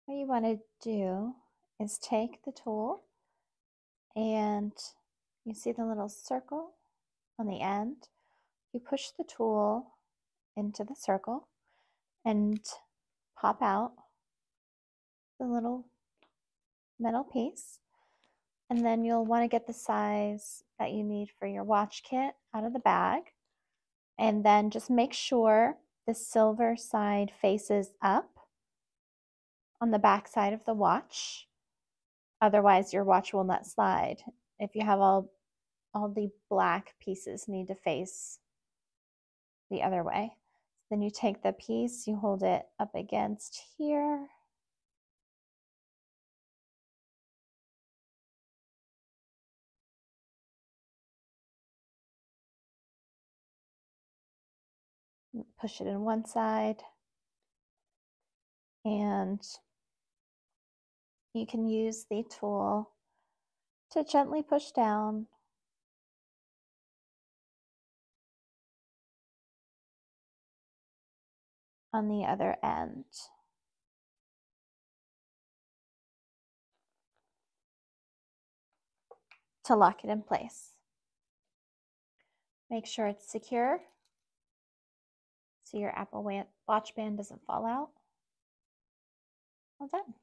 What you want to do is take the tool and you see the little circle on the end. You push the tool into the circle and pop out the little metal piece. And then you'll want to get the size that you need for your watch kit out of the bag. And then just make sure the silver side faces up on the back side of the watch. Otherwise, your watch will not slide. If you have all the black pieces need to face the other way. Then you take the piece, you hold it up against here. Push it in one side. And you can use the tool to gently push down on the other end. To lock it in place. Make sure it's secure so your Apple Watch band doesn't fall out. Well done.